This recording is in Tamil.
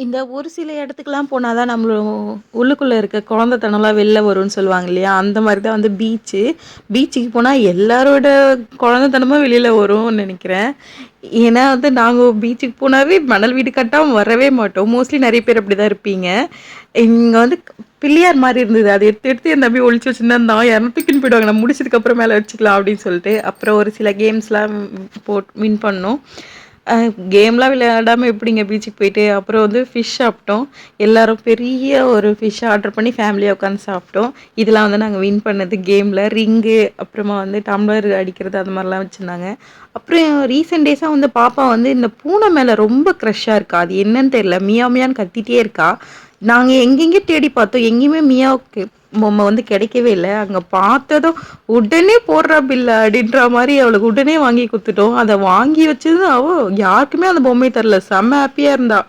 இந்த ஒரு சில இடத்துக்குலாம் போனா தான் உள்ளுக்குள்ள இருக்க குழந்தைத்தனம்லாம் வெளில வரும்னு சொல்லுவாங்க இல்லையா? அந்த மாரி தான் வந்து பீச்சுக்கு போனா எல்லாரோட குழந்தைத்தனமும் வெளில வரும்னு நெனைக்கிறேன். ஏன்னா வந்து நாங்க பீச்சுக்கு போனாவே மணல் வீடு கட்டாம வரவே மாட்டோம். மோஸ்ட்லி நெறைய பேர் அப்படிதான் இருப்பீங்க. இங்க வந்து பிள்ளையார் மாரி இருந்தது. அத எடுத்து எடுத்து என் தம்பி ஒளிச்சு வச்சிருந்தான். யாருனா தூக்கின்னு போயிடுவாங்க. நம்ம முடிச்சதுக்கு அப்புறம் மேல வச்சுக்கலாம் அப்படின்னு சொல்லிட்டு. அப்புறம் ஒரு சில கேம்ஸ்லாம் வின் பண்ணோம். அ கேம்லாம் விளையாடாம எப்படிங்க பீச்சுக்கு போயிட்டு, அப்புறம் வந்து ஃபிஷ் சாப்பிட்டோம். எல்லாரும் பெரிய ஒரு ஃபிஷ் ஆர்டர் பண்ணி ஃபேமிலியா உட்காந்து சாப்பிட்டோம். இதெல்லாம் வந்து நாங்க வின் பண்ணது கேம்ல. ரிங்கு, அப்புறமா வந்து டம்ளர் அடிக்கிறது அது மாரிலாம் வச்சிருந்தாங்க. அப்புறம் ரீசென்ட் டேஸா வந்து பாப்பா வந்து இந்த பூனை மேல ரொம்ப க்ரஷ்ஷா இருக்கா. அது என்னன்னு தெரியல. மியாவ் மியான்னு கத்திட்டே இருக்கா. நாங்க எங்கெங்கேயோ தேடி பார்த்தோம். எங்கேயுமே மியாவுக்கு பொம்மை வந்து கிடைக்கவே இல்ல. அங்க பார்த்ததும், "உடனே போடுறா பில்ல" அப்படின்ற மாரி அவளுக்கு உடனே வாங்கி குடுத்துட்டோம். அத வாங்கி வச்சது அவ யாருக்குமே அந்த பொம்மைய தரல. செம்ம ஹேப்பியா இருந்தா.